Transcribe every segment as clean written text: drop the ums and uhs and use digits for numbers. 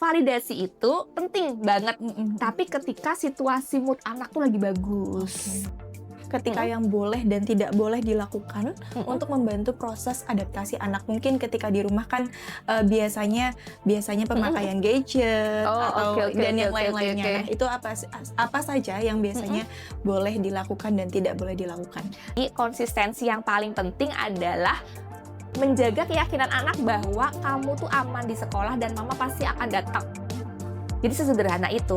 validasi itu penting banget. Mm-mm. Tapi ketika situasi mood anak tuh lagi bagus. Ketika yang boleh dan tidak boleh dilakukan Mm-mm. untuk membantu proses adaptasi anak. Mungkin ketika di rumah kan biasanya pemakaian gadget dan yang lain-lainnya. Nah, itu apa saja yang biasanya boleh dilakukan dan tidak boleh dilakukan? Jadi konsistensi yang paling penting adalah menjaga keyakinan anak bahwa kamu tuh aman di sekolah dan mama pasti akan datang. Jadi sesederhana itu.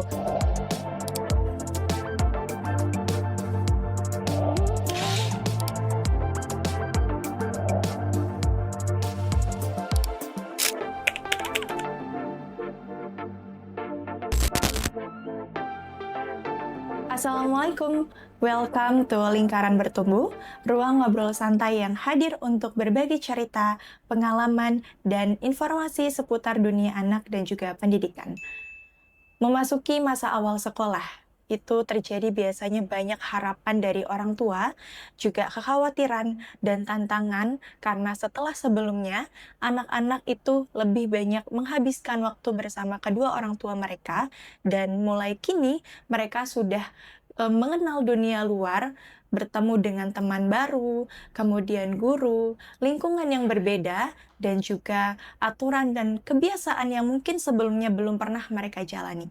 Assalamualaikum, welcome to Lingkaran Bertumbuh, ruang ngobrol santai yang hadir untuk berbagi cerita, pengalaman, dan informasi seputar dunia anak dan juga pendidikan. Memasuki masa awal sekolah, itu terjadi biasanya banyak harapan dari orang tua, juga kekhawatiran dan tantangan karena setelah sebelumnya, anak-anak itu lebih banyak menghabiskan waktu bersama kedua orang tua mereka, dan mulai kini mereka sudah mengenal dunia luar, bertemu dengan teman baru, kemudian guru, lingkungan yang berbeda, dan juga aturan dan kebiasaan yang mungkin sebelumnya belum pernah mereka jalani.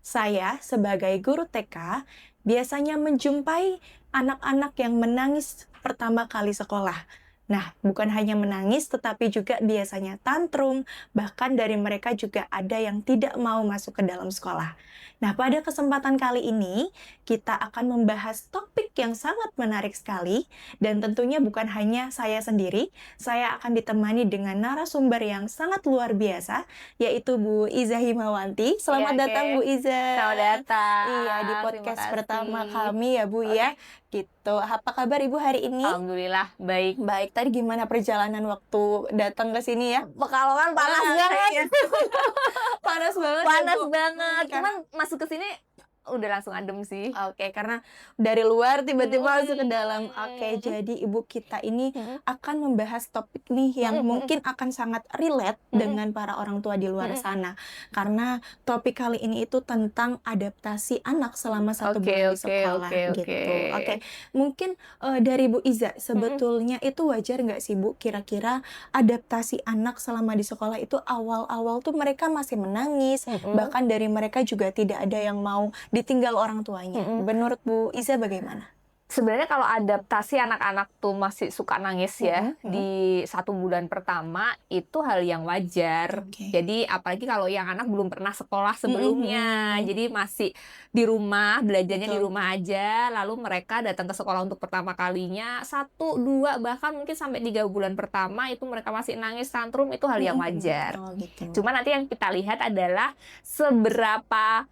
Saya sebagai guru TK biasanya menjumpai anak-anak yang menangis pertama kali sekolah. Nah, bukan hanya menangis, tetapi juga biasanya tantrum, bahkan dari mereka juga ada yang tidak mau masuk ke dalam sekolah. Nah, pada kesempatan kali ini, kita akan membahas topik yang sangat menarik sekali, dan tentunya bukan hanya saya sendiri, saya akan ditemani dengan narasumber yang sangat luar biasa, yaitu Bu Iza Himawanti. Selamat datang, Bu Iza. Selamat datang. Iya, di podcast pertama kami ya, Bu ya. Gitu. Apa kabar Ibu hari ini? Alhamdulillah, baik. Baik, tadi gimana perjalanan waktu datang ke sini ya? Pekalongan panas banget. Panas banget. Panas Bu. banget. Cuman masuk ke sini udah langsung adem sih. Oke, karena dari luar tiba-tiba masuk ke dalam. Oke, jadi Ibu kita ini akan membahas topik nih yang mungkin akan sangat relate dengan para orang tua di luar sana. Karena topik kali ini itu tentang adaptasi anak selama 1 bulan di sekolah gitu. Oke, mungkin dari Bu Iza, sebetulnya itu wajar nggak sih Bu, kira-kira adaptasi anak selama di sekolah itu awal-awal tuh mereka masih menangis, bahkan dari mereka juga tidak ada yang mau ditinggal orang tuanya. Menurut Bu Iza bagaimana? Sebenarnya kalau adaptasi anak-anak tuh masih suka nangis ya di 1 bulan pertama itu hal yang wajar. Jadi apalagi kalau yang anak belum pernah sekolah sebelumnya, jadi masih di rumah, belajarnya di rumah aja, lalu mereka datang ke sekolah untuk pertama kalinya 1, 2, bahkan mungkin sampai 3 bulan pertama itu mereka masih nangis tantrum, itu hal yang wajar. Cuma nanti yang kita lihat adalah seberapa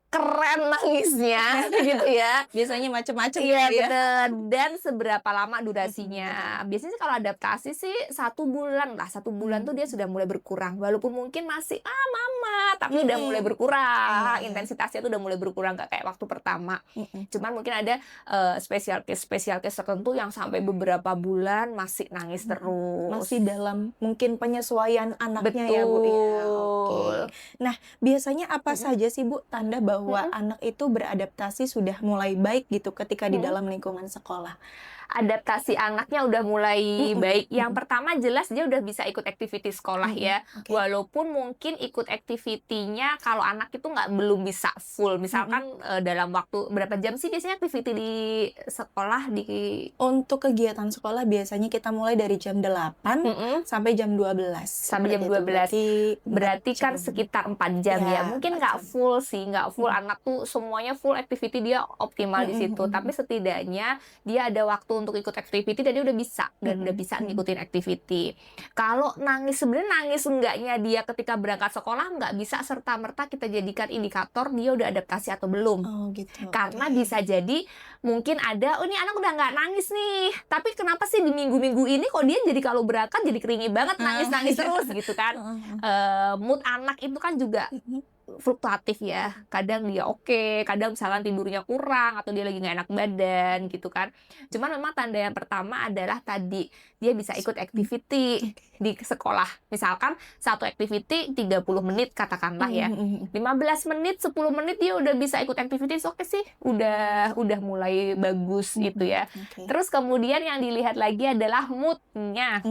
keren nangisnya gitu ya. Biasanya macam-macam Iya, bener. Dan seberapa lama durasinya. Biasanya sih kalau adaptasi sih 1 bulan lah. 1 bulan tuh dia sudah mulai berkurang. Walaupun mungkin masih mama, tapi udah mulai berkurang. Intensitasnya tuh udah mulai berkurang, gak kayak waktu pertama. Cuman mungkin ada special case tertentu yang sampai beberapa bulan masih nangis terus. Masih dalam mungkin penyesuaian anaknya. Betul. Ya Bu ya. Oke. Nah, biasanya apa saja sih Bu tanda bahwa anak itu beradaptasi sudah mulai baik gitu ketika di dalam lingkungan sekolah? Adaptasi anaknya udah mulai baik. Yang pertama jelas dia udah bisa ikut activity sekolah ya. Walaupun mungkin ikut activity-nya kalau anak itu belum bisa full. Misalkan dalam waktu berapa jam sih biasanya activity di sekolah Untuk kegiatan sekolah biasanya kita mulai dari jam 8 sampai jam 12. Sampai jam 12. Berarti kan sekitar 4 jam ya. Mungkin nggak full sih, nggak full anak tuh semuanya full activity dia optimal di situ. Tapi setidaknya dia ada waktu untuk ikut activity dan dia udah bisa ngikutin activity. Kalau nangis, sebenarnya nangis enggaknya dia ketika berangkat sekolah nggak bisa serta-merta kita jadikan indikator dia udah adaptasi atau belum. Karena bisa jadi mungkin ada, ini anak udah nggak nangis nih, tapi kenapa sih di minggu-minggu ini kok dia jadi kalau berangkat jadi keringi banget, nangis-nangis terus gitu kan. Mood anak itu kan juga fluktuatif ya. Kadang dia oke, kadang misalkan tidurnya kurang atau dia lagi nggak enak badan gitu kan. Cuman memang tanda yang pertama adalah tadi, dia bisa ikut activity di sekolah. Misalkan satu activity 30 menit katakanlah ya. 15 menit, 10 menit dia udah bisa ikut activity, oke sih. Udah mulai bagus gitu ya. Terus kemudian yang dilihat lagi adalah mood-nya.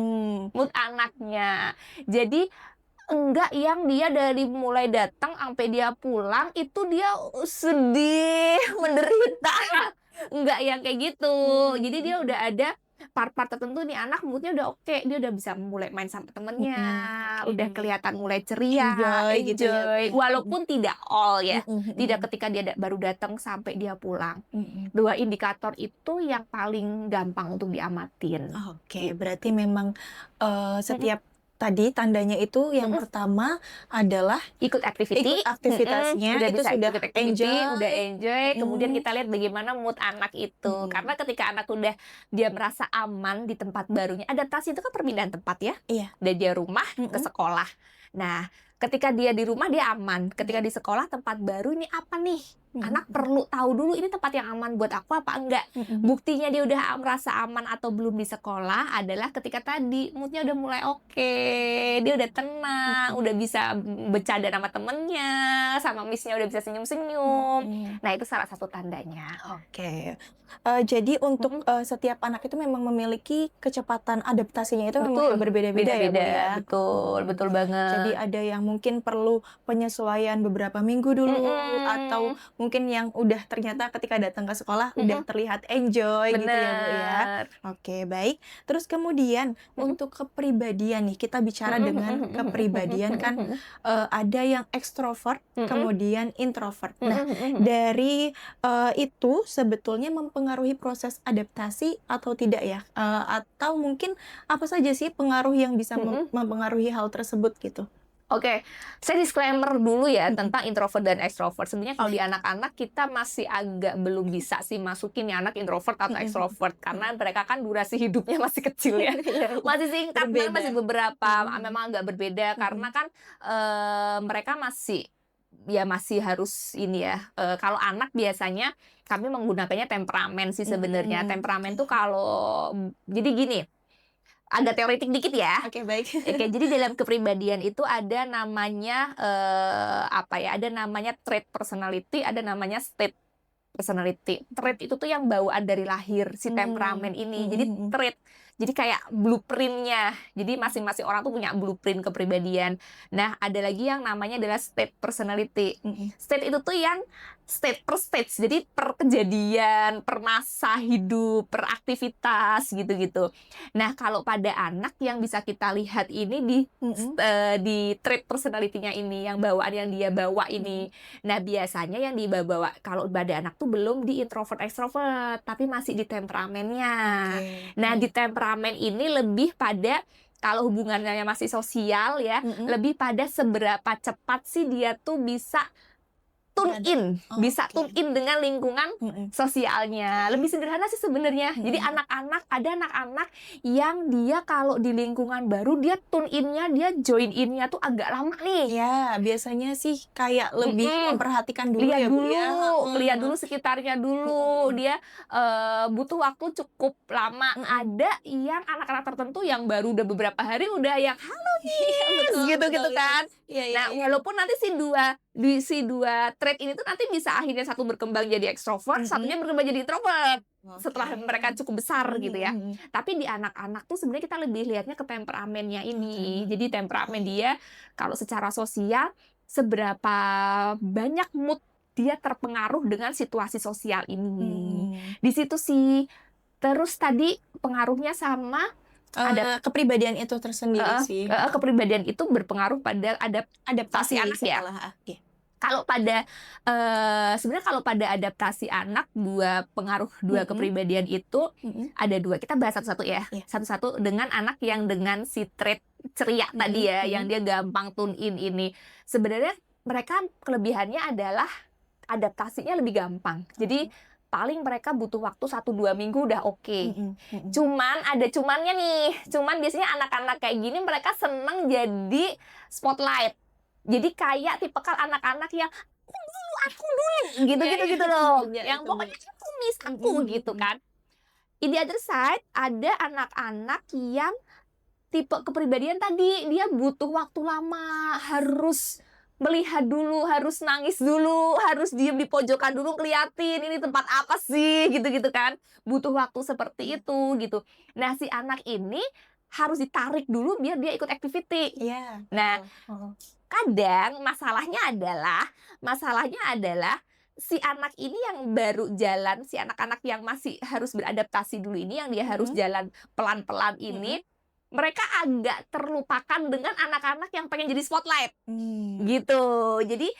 Mood anaknya. Jadi enggak yang dia dari mulai datang sampai dia pulang itu dia sedih, menderita. Enggak yang kayak gitu. Jadi dia udah ada part-part tertentu nih, anak moodnya udah oke, dia udah bisa mulai main sama temennya, udah kelihatan mulai ceria, Enjoy gitu ya. walaupun tidak all ya, tidak ketika dia baru datang sampai dia pulang. Dua indikator itu yang paling gampang untuk diamatin. Oke, berarti memang setiap tadi tandanya itu yang pertama adalah ikut aktivitasnya, udah itu bisa sudah ikut udah enjoy. Kemudian kita lihat bagaimana mood anak itu, karena ketika anak udah dia merasa aman di tempat barunya, adaptasi itu kan perpindahan tempat ya, dari dia rumah ke sekolah. Nah, ketika dia di rumah dia aman, ketika di sekolah tempat baru ini apa nih? Anak perlu tahu dulu ini tempat yang aman buat aku apa enggak. Buktinya dia udah merasa aman atau belum di sekolah adalah ketika tadi moodnya udah mulai oke, dia udah tenang, udah bisa bercanda sama temennya, sama missnya udah bisa senyum-senyum. Nah itu salah satu tandanya. Oke. Jadi untuk setiap anak itu memang memiliki kecepatan adaptasinya itu memang berbeda-beda ya, Bu ya. Betul banget. Jadi ada yang mungkin perlu penyesuaian beberapa minggu dulu atau mungkin yang udah ternyata ketika datang ke sekolah udah terlihat enjoy gitu ya, Bu ya. Oke, baik. Terus kemudian untuk kepribadian nih, kita bicara dengan kepribadian kan ada yang ekstrovert, kemudian introvert. Nah, dari itu sebetulnya mempengaruhi proses adaptasi atau tidak ya? Atau mungkin apa saja sih pengaruh yang bisa mempengaruhi hal tersebut gitu? Oke, saya disclaimer dulu ya tentang introvert dan extrovert. Sebenarnya kalau di anak-anak kita masih agak belum bisa sih masukin ya anak introvert atau extrovert karena mereka kan durasi hidupnya masih kecil ya, masih singkat, masih beberapa memang agak berbeda karena kan mereka masih harus ini ya. Kalau anak biasanya kami menggunakannya temperamen sih sebenarnya. Temperamen tuh kalau jadi gini. Agak teoretik dikit ya. Oke, baik. Oke, jadi dalam kepribadian itu ada namanya ada namanya trait personality, ada namanya state personality. Trait itu tuh yang bawaan dari lahir si temperamen ini. Jadi trait. Jadi kayak blueprint-nya. Jadi masing-masing orang tuh punya blueprint kepribadian. Nah, ada lagi yang namanya adalah state personality. State itu tuh yang state per stage. Jadi per kejadian, per masa hidup, per aktivitas gitu-gitu. Nah, kalau pada anak yang bisa kita lihat ini di trait personality-nya ini, yang bawaan yang dia bawa ini. Nah, biasanya yang dibawa kalau pada anak tuh belum di introvert extrovert, tapi masih di temperamennya. Nah, di temperamen ini lebih pada kalau hubungannya masih sosial ya, lebih pada seberapa cepat sih dia tuh bisa tune in, tune in dengan lingkungan sosialnya. Lebih sederhana sih sebenarnya. Jadi ada anak-anak yang dia kalau di lingkungan baru dia tune in-nya, dia join in-nya tuh agak lama nih. Ya, biasanya sih kayak lebih memperhatikan dulu lihat dulu sekitarnya dulu. Dia butuh waktu cukup lama. Ada yang anak-anak tertentu yang baru udah beberapa hari udah yang halo nih, gitu kan. Nah, walaupun nanti si dua trait ini tuh nanti bisa akhirnya satu berkembang jadi ekstrovert, satunya berkembang jadi introvert setelah mereka cukup besar gitu ya. Tapi di anak-anak tuh sebenarnya kita lebih lihatnya ke temperamennya ini. Jadi temperamen dia kalau secara sosial seberapa banyak mood dia terpengaruh dengan situasi sosial ini. Di situ sih. Terus tadi pengaruhnya sama ada kepribadian itu tersendiri sih. Kepribadian itu berpengaruh pada adaptasi anak ya. Kalau pada sebenarnya kalau pada adaptasi anak dua kepribadian itu ada dua. Kita bahas satu-satu ya. Satu-satu dengan anak yang dengan si trait ceria tadi ya, yang dia gampang tune in ini. Sebenarnya mereka kelebihannya adalah adaptasinya lebih gampang. Jadi paling mereka butuh waktu 1-2 minggu udah oke. Cuman ada cumannya nih. Cuman biasanya anak-anak kayak gini mereka seneng jadi spotlight. Jadi kayak tipikal anak-anak yang aku dulu gitu loh. Yang pokoknya aku miss aku gitu kan. In the other side ada anak-anak yang tipe kepribadian tadi, dia butuh waktu lama, harus melihat dulu, harus nangis dulu, harus diem di pojokan dulu ngeliatin ini tempat apa sih gitu-gitu kan. Butuh waktu seperti itu gitu. Nah, si anak ini harus ditarik dulu biar dia ikut activity. Iya. Nah, kadang masalahnya adalah si anak ini yang baru jalan, si anak-anak yang masih harus beradaptasi dulu ini, yang dia harus jalan pelan-pelan ini, mereka agak terlupakan dengan anak-anak yang pengen jadi spotlight, gitu. Jadi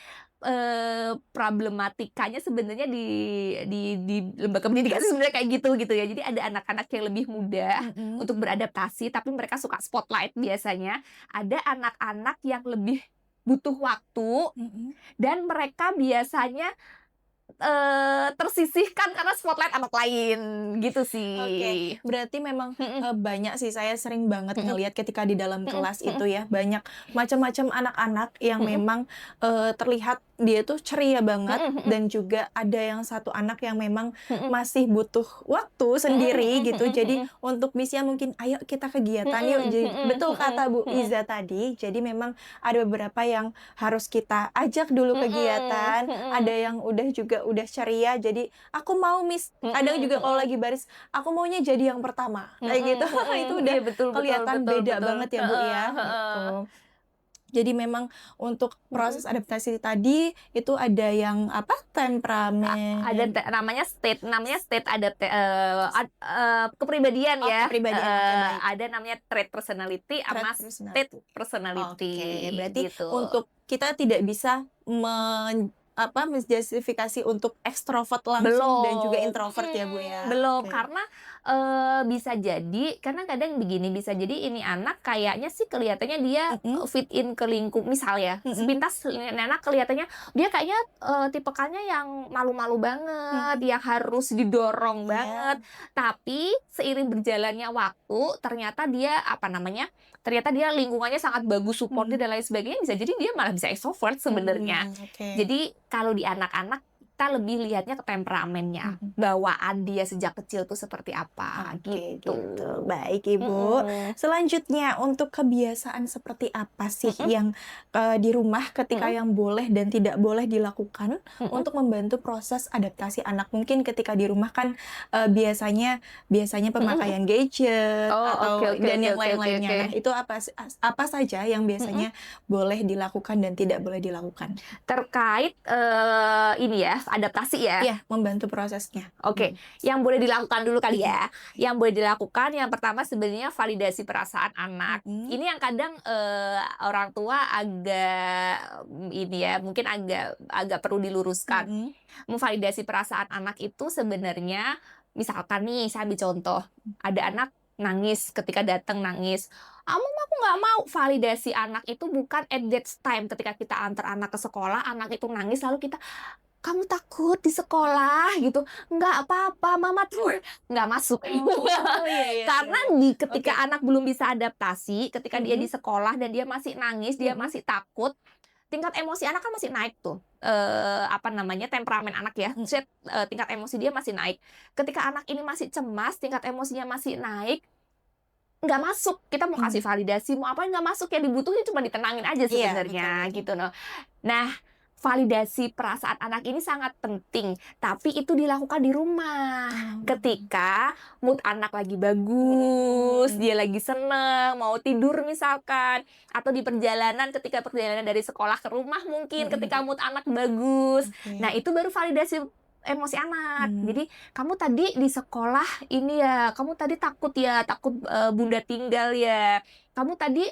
problematikanya sebenarnya di lembaga pendidikan sebenarnya kayak gitu ya. Jadi ada anak-anak yang lebih mudah untuk beradaptasi, tapi mereka suka spotlight biasanya. Ada anak-anak yang lebih butuh waktu dan mereka biasanya tersisihkan karena spotlight anak lain gitu sih. Oke, berarti memang banyak sih, saya sering banget ngelihat ketika di dalam kelas itu ya, banyak macam-macam anak-anak yang memang terlihat dia tuh ceria banget, dan juga ada yang satu anak yang memang masih butuh waktu sendiri gitu. Jadi untuk Miss-nya mungkin ayo kita kegiatan yuk. Jadi betul kata Bu Iza tadi. Jadi memang ada beberapa yang harus kita ajak dulu kegiatan. Ada yang udah ceria. Jadi aku mau Miss. Kadang juga kalau lagi baris, aku maunya jadi yang pertama. Kayak gitu. Itu udah kelihatan beda banget ya Bu ya. Gitu. Jadi memang untuk proses adaptasi tadi itu ada yang apa, temperamen, ada namanya state kepribadian ya. Kepribadian. Ada namanya trait personality sama state personality. Oke, berarti gitu. untuk kita tidak bisa menjustifikasi untuk ekstrovert langsung dan juga introvert ya Bu ya. Belum, karena bisa jadi kadang-kadang begini, bisa jadi ini anak kayaknya sih kelihatannya dia fit in ke lingkup, misal ya, sepintas ini anak kelihatannya dia kayaknya tipikalnya yang malu-malu banget, yang harus didorong banget. Tapi seiring berjalannya waktu ternyata dia ternyata dia lingkungannya sangat bagus, supportnya dan lain sebagainya, bisa jadi dia malah bisa extrovert sebenarnya. Jadi kalau di anak-anak kita lebih lihatnya ke temperamennya, bawaan dia sejak kecil tuh seperti apa, gitu. Baik Ibu. Selanjutnya untuk kebiasaan seperti apa sih yang di rumah ketika yang boleh dan tidak boleh dilakukan untuk membantu proses adaptasi anak? Mungkin ketika di rumah kan biasanya pemakaian gadget dan yang lain-lainnya. Nah, itu apa saja yang biasanya boleh dilakukan dan tidak boleh dilakukan? Terkait ini ya, adaptasi ya. Iya, membantu prosesnya. Oke, yang boleh dilakukan dulu kali ya. Yang boleh dilakukan yang pertama sebenarnya validasi perasaan anak. Ini yang kadang orang tua agak ini ya, mungkin agak perlu diluruskan. Memvalidasi perasaan anak itu sebenarnya, misalkan nih saya ambil contoh, ada anak nangis, ketika datang nangis, aku nggak mau. Validasi anak itu bukan at that time ketika kita antar anak ke sekolah, anak itu nangis lalu kita, kamu takut di sekolah gitu, nggak apa-apa mama tuh, nggak masuk. Karena ketika anak belum bisa adaptasi, ketika dia di sekolah dan dia masih nangis, dia masih takut, tingkat emosi anak kan masih naik tuh, temperamen anak ya, tingkat emosi dia masih naik. Ketika anak ini masih cemas, tingkat emosinya masih naik, nggak masuk. Kita mau kasih validasi, mau apa nggak masuk, ya dibutuhin cuma ditenangin aja sebenarnya, gitu loh. Nah, validasi perasaan anak ini sangat penting, tapi itu dilakukan di rumah. Ketika mood anak lagi bagus, dia lagi seneng, mau tidur misalkan, atau di perjalanan, ketika perjalanan dari sekolah ke rumah mungkin, ketika mood anak bagus. Nah, itu baru validasi emosi anak. Jadi kamu tadi di sekolah ini ya, kamu tadi takut bunda tinggal ya, kamu tadi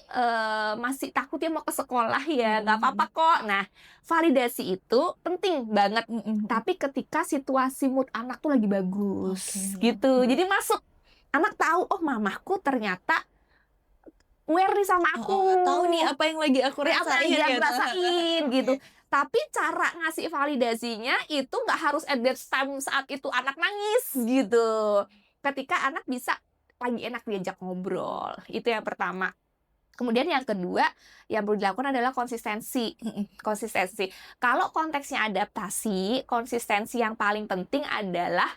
masih takut ya mau ke sekolah ya, nggak apa-apa kok. Nah, validasi itu penting banget. Tapi ketika situasi mood anak tuh lagi bagus, gitu. Jadi masuk, anak tahu, oh mamaku ternyata aware nih sama aku, tahu nih apa yang lagi aku rasain, gitu. Tapi cara ngasih validasinya itu nggak harus at that time saat itu anak nangis gitu. Ketika anak bisa lagi enak diajak ngobrol, itu yang pertama. Kemudian yang kedua yang perlu dilakukan adalah konsistensi. Konsistensi. Kalau konteksnya adaptasi, konsistensi yang paling penting adalah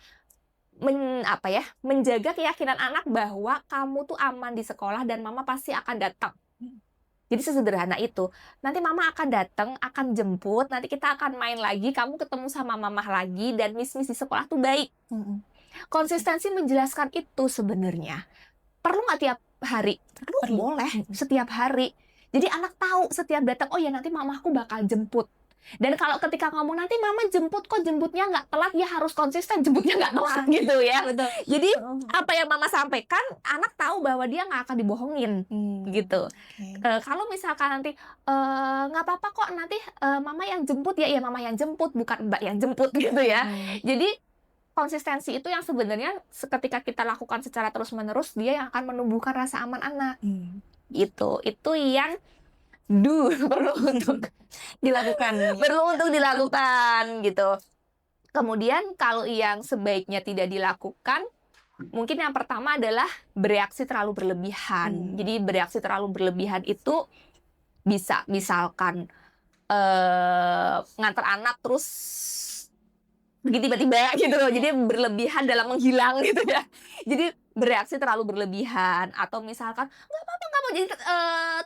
menjaga keyakinan anak bahwa kamu tuh aman di sekolah dan mama pasti akan datang. Jadi sesederhana itu. Nanti mama akan datang, akan jemput, nanti kita akan main lagi, kamu ketemu sama mama lagi, dan miss-miss di sekolah tuh baik. Konsistensi menjelaskan itu sebenarnya. Perlu nggak tiap hari? Perlu. Boleh, setiap hari. Jadi anak tahu setiap datang, oh ya nanti mamaku bakal jemput. Dan kalau ketika ngomong nanti mama jemput, kok jemputnya nggak telat, ya harus konsisten jemputnya nggak telat gitu ya. Betul. Jadi apa yang mama sampaikan, anak tahu bahwa dia nggak akan dibohongin gitu. Kalau misalkan nanti nggak apa-apa kok nanti mama yang jemput, ya mama yang jemput, bukan mbak yang jemput gitu ya. Jadi konsistensi itu yang sebenarnya ketika kita lakukan secara terus-menerus, dia yang akan menumbuhkan rasa aman anak. Gitu. Itu yang perlu untuk dilakukan gitu. Kemudian kalau yang sebaiknya tidak dilakukan, mungkin yang pertama adalah bereaksi terlalu berlebihan. Jadi bereaksi terlalu berlebihan itu bisa misalkan nganter anak terus pergi tiba-tiba gitu loh. Jadi berlebihan dalam menghilang gitu ya. Jadi bereaksi terlalu berlebihan, atau misalkan nggak apa-apa, nggak mau, jadi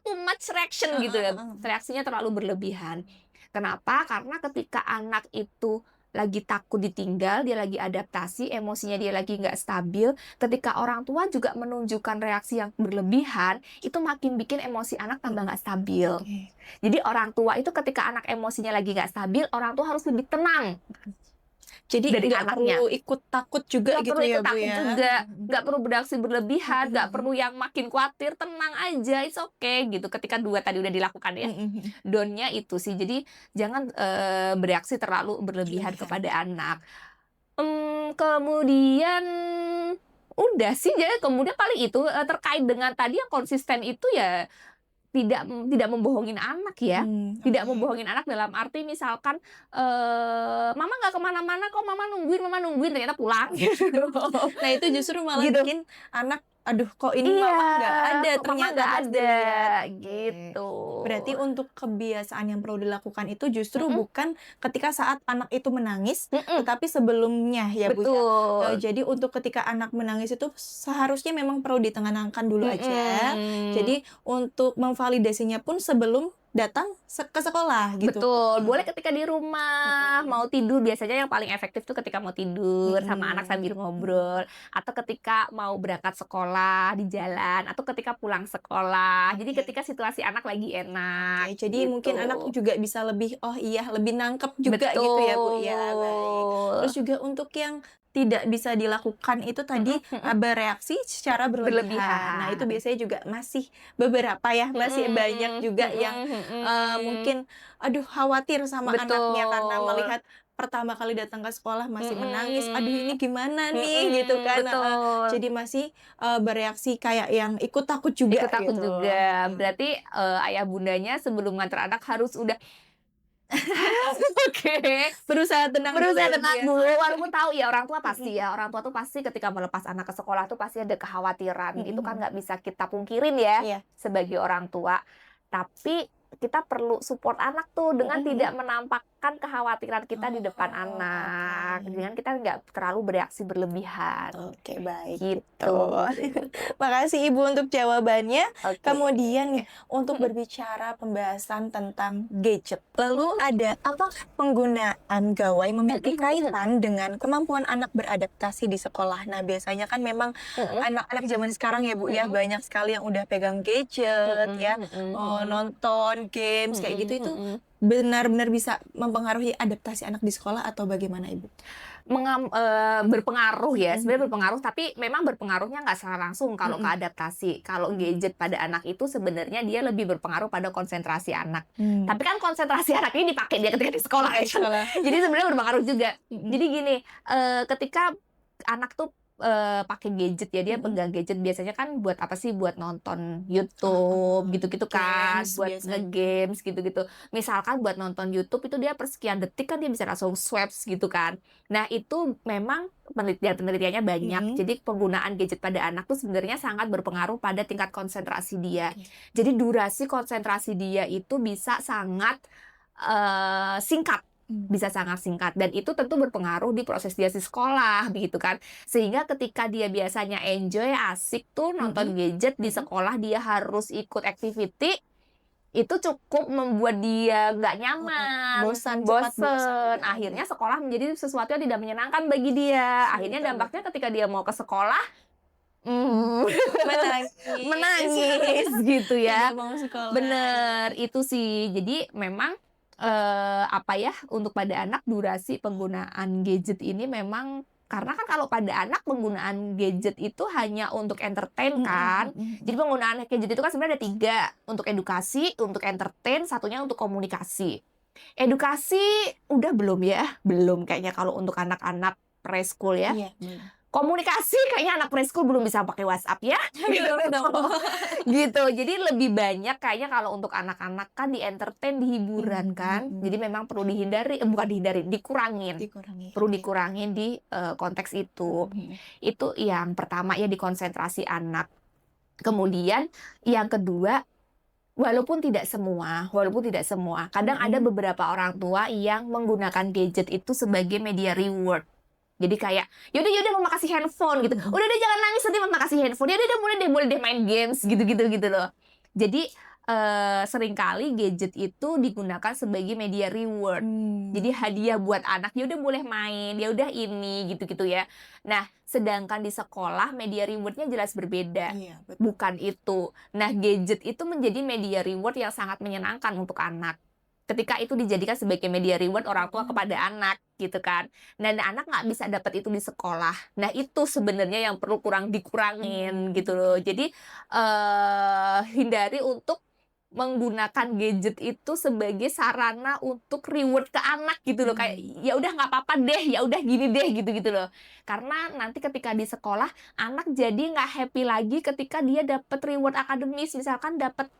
too much reaction gitu ya. Reaksinya terlalu berlebihan. Kenapa? Karena ketika anak itu lagi takut ditinggal, dia lagi adaptasi, emosinya dia lagi nggak stabil, ketika orang tua juga menunjukkan reaksi yang berlebihan, itu makin bikin emosi anak tambah nggak stabil. Jadi orang tua itu ketika anak emosinya lagi nggak stabil, orang tua harus lebih tenang. Jadi dari nggak anaknya. perlu ikut takut juga Nggak gitu perlu ya ikut Bu takut ya. juga, nggak perlu bereaksi berlebihan, nggak perlu yang makin khawatir, tenang aja, it's okay gitu. Ketika dua tadi udah dilakukan ya, down-nya itu sih. Jadi jangan bereaksi terlalu berlebihan kepada anak. Kemudian udah sih, jadi kemudian paling itu terkait dengan tadi yang konsisten itu ya tidak membohongin anak ya. Tidak membohongin anak dalam arti misalkan mama nggak kemana-mana kok, mama nungguin ternyata pulang gitu. Nah itu justru malah Gitu. bikin anak, aduh kok ini mama nggak ada, kok mama ternyata nggak pas ada dilihat. gitu. Berarti untuk kebiasaan yang perlu dilakukan itu justru bukan ketika saat anak itu menangis, tetapi sebelumnya ya Bu ya. Betul. Jadi untuk ketika anak menangis itu seharusnya memang perlu ditenangkan dulu aja. Jadi untuk memvalidasinya pun sebelum datang ke sekolah gitu. Betul. Boleh ketika di rumah mau tidur, biasanya yang paling efektif tuh ketika mau tidur sama anak sambil ngobrol, atau ketika mau berangkat sekolah di jalan, atau ketika pulang sekolah. Jadi ketika situasi anak lagi enak. Jadi gitu. mungkin anak juga bisa lebih lebih nangkep juga gitu ya Bu ya. Baik. Terus juga untuk yang tidak bisa dilakukan itu tadi bereaksi secara berlebihan. Nah itu biasanya juga masih beberapa ya, masih banyak juga yang mungkin khawatir sama anaknya karena melihat pertama kali datang ke sekolah masih menangis, aduh ini gimana nih gitu kan. Jadi masih bereaksi kayak yang ikut takut juga. Berarti ayah bundanya sebelum nganter anak harus udah berusaha tenang dulu, walaupun tahu ya orang tua pasti orang tua tuh pasti ketika melepas anak ke sekolah tuh pasti ada kekhawatiran. Itu kan nggak bisa kita pungkirin ya sebagai orang tua. Tapi kita perlu support anak tuh dengan tidak menampakkan kekhawatiran kita di depan anak, dengan kita nggak terlalu bereaksi berlebihan. Oke, baik. Gitu. Makasih Ibu untuk jawabannya. Kemudian nih untuk berbicara pembahasan tentang gadget. Lalu ada apa penggunaan gawai memiliki kaitan dengan kemampuan anak beradaptasi di sekolah. Nah, biasanya kan memang anak-anak zaman sekarang ya Bu ya, banyak sekali yang udah pegang gadget ya, nonton games kayak gitu. Itu benar-benar bisa mempengaruhi adaptasi anak di sekolah atau bagaimana Ibu? Berpengaruh ya, sebenarnya berpengaruh, tapi memang berpengaruhnya nggak secara langsung kalau ke adaptasi. Kalau gadget pada anak itu sebenarnya dia lebih berpengaruh pada konsentrasi anak. Tapi kan konsentrasi anak ini dipakai dia ketika di sekolah ya. Jadi sebenarnya berpengaruh juga. Jadi gini, ketika anak tuh pakai gadget ya, dia pegang gadget biasanya kan buat apa sih? Buat nonton YouTube gitu-gitu kan, buat nge-games gitu-gitu. Misalkan buat nonton YouTube itu dia persekian detik kan dia bisa langsung swipe gitu kan. Nah, itu memang penelitiannya banyak. Jadi penggunaan gadget pada anak tuh sebenarnya sangat berpengaruh pada tingkat konsentrasi dia. Jadi durasi konsentrasi dia itu bisa sangat singkat. Bisa sangat singkat, dan itu tentu berpengaruh di proses dia di sekolah begitu kan, sehingga ketika dia biasanya enjoy asik tuh nonton gadget di sekolah, dia harus ikut activity, itu cukup membuat dia nggak nyaman, bosan, akhirnya sekolah menjadi sesuatu yang tidak menyenangkan bagi dia. Akhirnya dampaknya ketika dia mau ke sekolah menangis gitu ya. Bener, itu sih. Jadi memang apa ya, untuk pada anak durasi penggunaan gadget ini memang, karena kan kalau pada anak penggunaan gadget itu hanya untuk entertain kan. Jadi penggunaan gadget itu kan sebenarnya ada 3, untuk edukasi, untuk entertain, satunya untuk komunikasi. Edukasi udah belum ya? Belum kayaknya kalau untuk anak-anak preschool ya. Komunikasi kayaknya anak preschool belum bisa pakai WhatsApp ya. Gitu. Jadi lebih banyak kayaknya kalau untuk anak-anak kan di entertain, di hiburan kan. Jadi memang perlu dihindari, bukan dihindari, dikurangin. Perlu dikurangin di konteks itu. Itu yang pertama ya, di konsentrasi anak. Kemudian yang kedua, walaupun tidak semua, kadang ada beberapa orang tua yang menggunakan gadget itu sebagai media reward. Jadi kayak, yaudah mama kasih handphone gitu. Udah deh jangan nangis, nanti mama kasih handphone. Yaudah boleh deh main games gitu loh. Jadi seringkali gadget itu digunakan sebagai media reward. Jadi hadiah buat anak, yaudah boleh main, yaudah ini gitu ya. Nah, sedangkan di sekolah media rewardnya jelas berbeda. Bukan itu. Nah, gadget itu menjadi media reward yang sangat menyenangkan untuk anak. Ketika itu dijadikan sebagai media reward orang tua kepada anak gitu kan. Nah, anak nggak bisa dapat itu di sekolah. Nah, itu sebenarnya yang perlu dikurangin gitu loh. Jadi hindari untuk menggunakan gadget itu sebagai sarana untuk reward ke anak gitu loh. Kayak ya udah nggak apa-apa deh, ya udah gini deh gitu loh. Karena nanti ketika di sekolah anak jadi nggak happy lagi ketika dia dapat reward akademis, misalkan dapat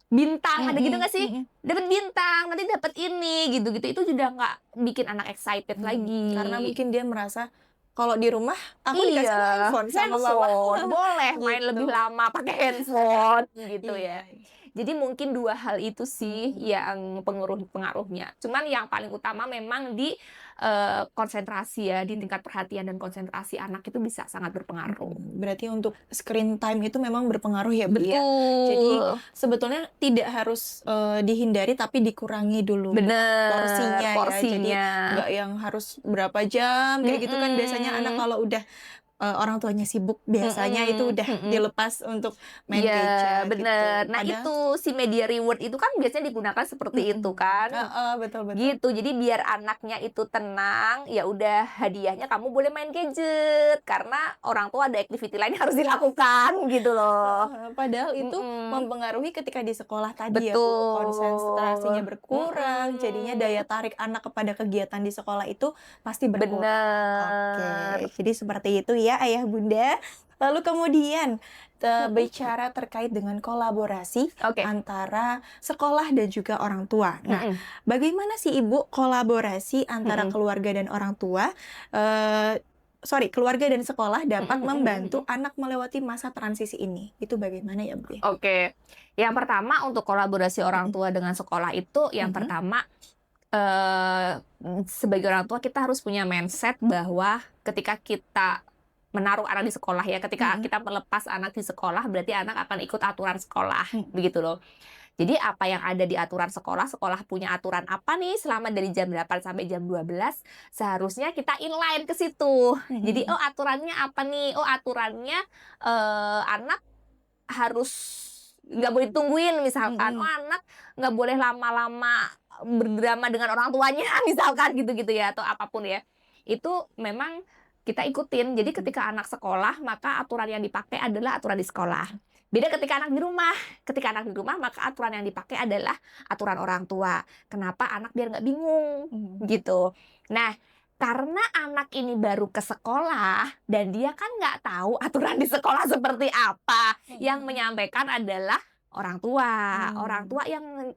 bintang, ada gitu nggak sih? Dapat bintang, nanti dapat ini, gitu-gitu. Itu juga nggak bikin anak excited lagi. Karena mungkin dia merasa kalau di rumah aku dikasih handphone sama mama. Boleh main lebih lama pakai handphone, gitu ya. Jadi mungkin 2 hal itu sih yang pengaruhnya. Cuman yang paling utama memang di konsentrasi ya, di tingkat perhatian dan konsentrasi anak itu bisa sangat berpengaruh. Berarti untuk screen time itu memang berpengaruh ya, Bu? Betul. Jadi sebetulnya tidak harus dihindari, tapi dikurangi dulu. Bener, porsinya. Ya. Jadi nggak yang harus berapa jam kayak gitu kan. Biasanya anak kalau udah orang tuanya sibuk, biasanya itu udah dilepas untuk main gadget. Bener. Gitu. Nah, itu si media reward itu kan biasanya digunakan seperti itu kan. Betul. Gitu. Jadi biar anaknya itu tenang, ya udah hadiahnya kamu boleh main gadget karena orang tua ada activity lain harus dilakukan gitu loh. Padahal itu mempengaruhi ketika di sekolah tadi. Betul. Ya, Bu, konsentrasinya berkurang, jadinya daya tarik anak kepada kegiatan di sekolah itu pasti berkurang. Bener. Oke. Jadi seperti itu ya Ayah Bunda. Lalu kemudian bicara terkait dengan kolaborasi antara sekolah dan juga orang tua. Nah, bagaimana sih Ibu kolaborasi antara keluarga dan orang tua? Keluarga dan sekolah dapat membantu anak melewati masa transisi ini. Itu bagaimana ya, Bu? Oke. Yang pertama untuk kolaborasi orang tua dengan sekolah itu, yang pertama sebagai orang tua kita harus punya mindset bahwa ketika kita menaruh anak di sekolah ya, ketika kita melepas anak di sekolah berarti anak akan ikut aturan sekolah, begitu loh. Jadi apa yang ada di aturan sekolah punya aturan apa nih selama dari jam 8 sampai jam 12, seharusnya kita inline ke situ. Jadi aturannya apa nih? Aturannya anak harus nggak boleh ditungguin misalkan. Anak nggak boleh lama-lama berdrama dengan orang tuanya misalkan gitu-gitu ya, atau apapun ya. Itu memang kita ikutin. Jadi ketika anak sekolah, maka aturan yang dipakai adalah aturan di sekolah. Beda ketika anak di rumah. Ketika anak di rumah, maka aturan yang dipakai adalah aturan orang tua. Kenapa? Anak biar nggak bingung gitu. Nah, Karena anak ini baru ke sekolah dan dia kan nggak tahu aturan di sekolah seperti apa. Yang menyampaikan adalah orang tua. Orang tua yang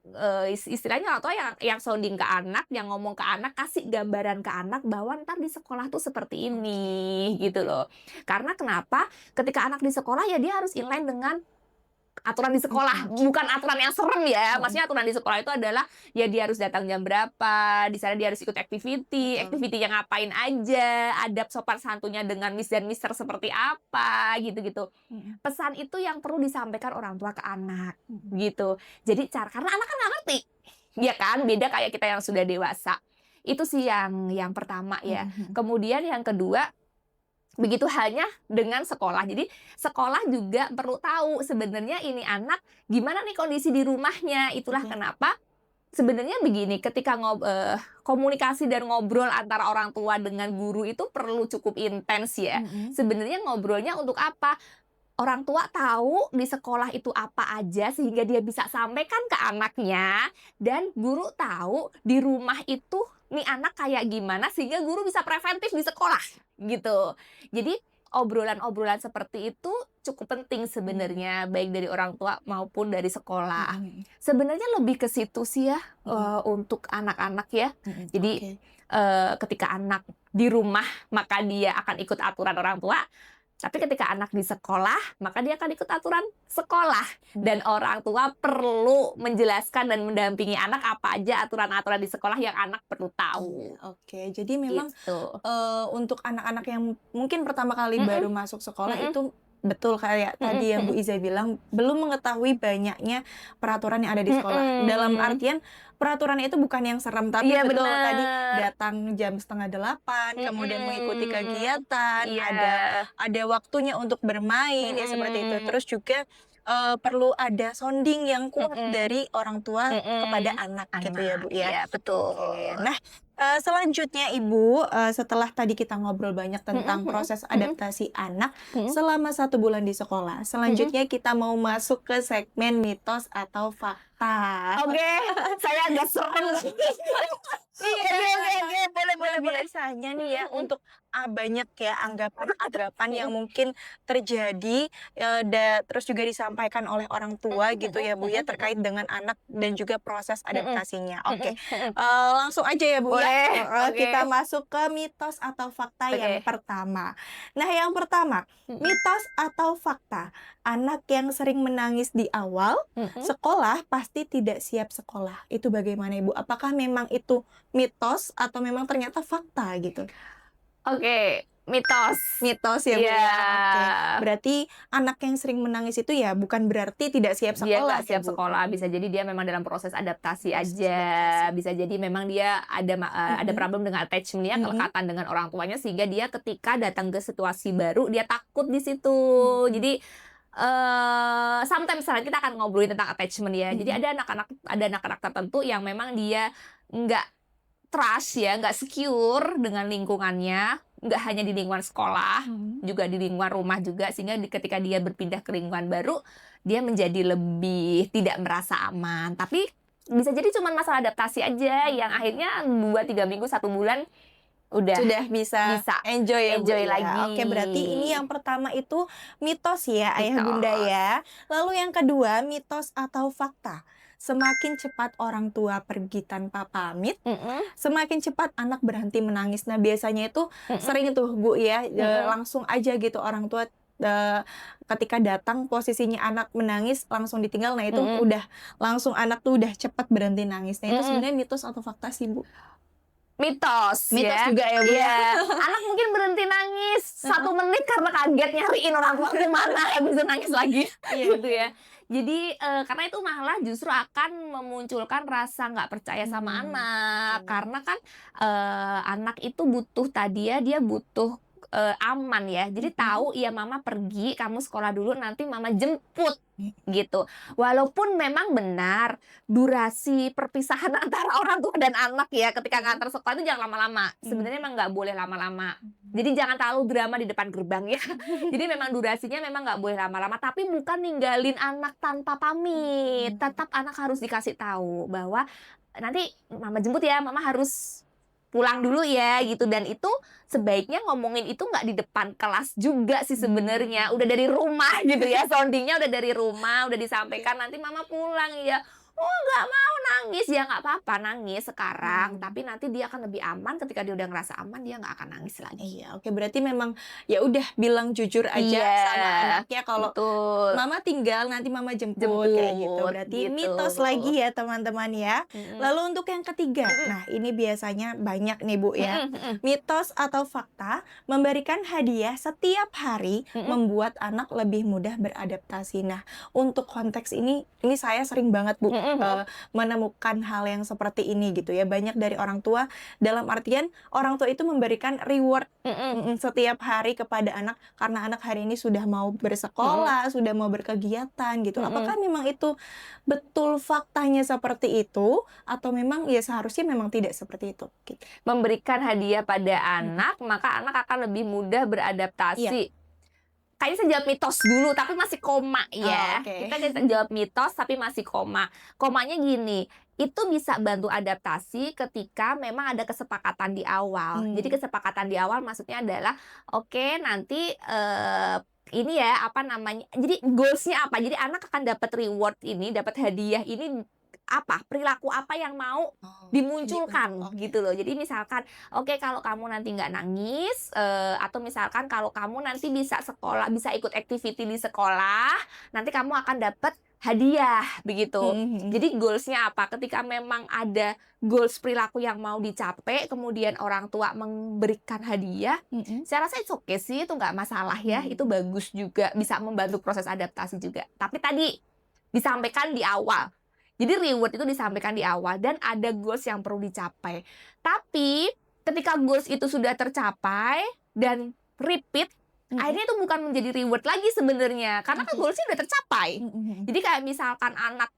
istilahnya orang tua yang sounding ke anak, yang ngomong ke anak, kasih gambaran ke anak bahwa ntar di sekolah tuh seperti ini gitu loh. Karena kenapa? Ketika anak di sekolah ya dia harus inline dengan aturan di sekolah, bukan aturan yang serem ya. Maksudnya aturan di sekolah itu adalah ya dia harus datang jam berapa, di sana dia harus ikut activity yang ngapain aja, adab sopan santunnya dengan miss dan mister seperti apa, gitu-gitu. Pesan itu yang perlu disampaikan orang tua ke anak, gitu. Jadi karena anak kan nggak ngerti, ya kan? Beda kayak kita yang sudah dewasa. Itu sih yang pertama ya. Kemudian yang kedua, begitu halnya dengan sekolah. Jadi sekolah juga perlu tahu sebenarnya ini anak gimana nih kondisi di rumahnya. Itulah kenapa sebenarnya begini, ketika komunikasi dan ngobrol antara orang tua dengan guru itu perlu cukup intens ya. Sebenarnya ngobrolnya untuk apa? Orang tua tahu di sekolah itu apa aja sehingga dia bisa sampaikan ke anaknya, dan guru tahu di rumah itu nih anak kayak gimana sehingga guru bisa preventif di sekolah gitu. Jadi obrolan-obrolan seperti itu cukup penting sebenarnya, baik dari orang tua maupun dari sekolah. Sebenarnya lebih ke situ sih ya, untuk anak-anak ya. Jadi ketika anak di rumah maka dia akan ikut aturan orang tua. Tapi ketika anak di sekolah, maka dia akan ikut aturan sekolah. Dan orang tua perlu menjelaskan dan mendampingi anak apa aja aturan-aturan di sekolah yang anak perlu tahu. Oke, jadi memang Gitu. untuk anak-anak yang mungkin pertama kali baru masuk sekolah itu betul kayak tadi yang Bu Iza bilang, belum mengetahui banyaknya peraturan yang ada di sekolah. Dalam artian peraturannya itu bukan yang serem, tapi Iya, betul bener. tadi datang jam 7:30, kemudian mengikuti kegiatan, Iya. ada waktunya untuk bermain ya seperti itu. Terus juga perlu ada sounding yang kuat dari orang tua kepada anak gitu ya Bu ya. Iya, betul. Nah, selanjutnya Ibu, setelah tadi kita ngobrol banyak tentang proses adaptasi anak selama 1 bulan di sekolah, selanjutnya kita mau masuk ke segmen mitos atau fakta. Oke, saya agak serem. Iya, boleh. Biasanya nih ya untuk banyak ya anggapan-anggapan yang mungkin terjadi terus juga disampaikan oleh orang tua gitu ya Bu ya, terkait dengan anak dan juga proses adaptasinya. Oke, langsung aja ya Bu ya. Kita masuk ke mitos atau fakta yang pertama. Nah, yang pertama, mitos atau fakta, anak yang sering menangis di awal sekolah pasti tidak siap sekolah. Itu bagaimana Ibu? Apakah memang itu mitos atau memang ternyata fakta gitu? Oke, mitos. Mitos ya Bu ya. Iya. Oke. Berarti anak yang sering menangis itu ya bukan berarti tidak siap Dia sekolah nggak siap ya, Bu? sekolah, bisa jadi dia memang dalam proses adaptasi aja. Bisa jadi memang dia ada problem dengan attachment-nya, kelekatan dengan orang tuanya, sehingga dia ketika datang ke situasi baru dia takut di situ. Jadi sometimes kita akan ngobrolin tentang attachment ya. Jadi ada anak-anak tertentu yang memang dia nggak trust ya, nggak secure dengan lingkungannya, nggak hanya di lingkungan sekolah, juga di lingkungan rumah juga, sehingga ketika dia berpindah ke lingkungan baru, dia menjadi lebih tidak merasa aman. Tapi bisa jadi cuma masalah adaptasi aja, yang akhirnya 2-3 minggu, 1 bulan sudah bisa enjoy ya Bu enjoy ya. lagi. Oke, berarti ini yang pertama itu mitos ya Ayah Mitos. Bunda ya. Lalu yang kedua, mitos atau fakta. Semakin cepat orang tua pergi tanpa pamit, semakin cepat anak berhenti menangis. Nah, biasanya itu sering tuh Bu ya, langsung aja gitu orang tua ketika datang posisinya anak menangis langsung ditinggal. Nah, itu udah langsung anak tuh udah cepat berhenti nangis. Nah, itu sebenarnya mitos atau fakta sih Bu? Mitos Mitos juga ya Bu ya. Anak mungkin berhenti nangis 1 menit karena kaget nyariin orang tua kemana, habis itu nangis lagi. Gitu ya. Jadi karena itu malah justru akan memunculkan rasa nggak percaya sama anak. Karena kan anak itu butuh tadi ya, dia butuh aman ya. Jadi tahu ya mama pergi, kamu sekolah dulu, nanti mama jemput gitu. Walaupun memang benar durasi perpisahan antara orang tua dan anak ya ketika ngantar sekolah itu jangan lama-lama. Sebenarnya memang nggak boleh lama-lama. Jadi jangan terlalu drama di depan gerbang ya. Jadi memang durasinya memang nggak boleh lama-lama. Tapi bukan ninggalin anak tanpa pamit. Tetap anak harus dikasih tahu bahwa nanti mama jemput ya, mama harus pulang dulu ya gitu. Dan itu sebaiknya ngomongin itu nggak di depan kelas juga sih sebenarnya, udah dari rumah gitu ya, soundingnya udah dari rumah, udah disampaikan nanti mama pulang ya. Oh nggak mau nangis ya, nggak apa-apa nangis sekarang, tapi nanti dia akan lebih aman ketika dia udah ngerasa aman, dia nggak akan nangis lagi. Iya, oke, berarti memang ya udah bilang jujur aja Iya, sama anaknya kalau betul. mama tinggal, nanti mama jemput kayak gitu. Jemput, Berarti gitu. mitos lagi ya teman-teman ya. Lalu untuk yang ketiga, nah ini biasanya banyak nih Bu ya. Mitos atau fakta memberikan hadiah setiap hari membuat anak lebih mudah beradaptasi. Nah, untuk konteks ini saya sering banget Bu menemukan hal yang seperti ini gitu ya. Banyak dari orang tua, dalam artian orang tua itu memberikan reward setiap hari kepada anak karena anak hari ini sudah mau bersekolah, sudah mau berkegiatan gitu. Apakah memang itu betul faktanya seperti itu atau memang ya seharusnya memang tidak seperti itu gitu. Memberikan hadiah pada anak, maka anak akan lebih mudah beradaptasi. Kayaknya saya jawab mitos dulu, tapi masih koma ya. Kita jawab mitos, tapi masih koma. Komanya gini, itu bisa bantu adaptasi ketika memang ada kesepakatan di awal. Jadi kesepakatan di awal maksudnya adalah, oke, nanti ini ya, apa namanya, jadi goals-nya apa? Jadi anak akan dapat reward ini, dapat hadiah ini, apa, perilaku apa yang mau dimunculkan gitu loh. Jadi misalkan, oke, kalau kamu nanti nggak nangis, atau misalkan kalau kamu nanti bisa sekolah, bisa ikut activity di sekolah, nanti kamu akan dapat hadiah begitu. Jadi goals-nya apa? Ketika memang ada goals perilaku yang mau dicapai, kemudian orang tua memberikan hadiah, saya rasa itu oke sih, itu nggak masalah ya, itu bagus juga, bisa membantu proses adaptasi juga. Tapi tadi disampaikan di awal. Jadi reward itu disampaikan di awal dan ada goals yang perlu dicapai. Tapi ketika goals itu sudah tercapai dan repeat, akhirnya itu bukan menjadi reward lagi sebenarnya, karena kan goalsnya udah tercapai. Jadi kayak misalkan anak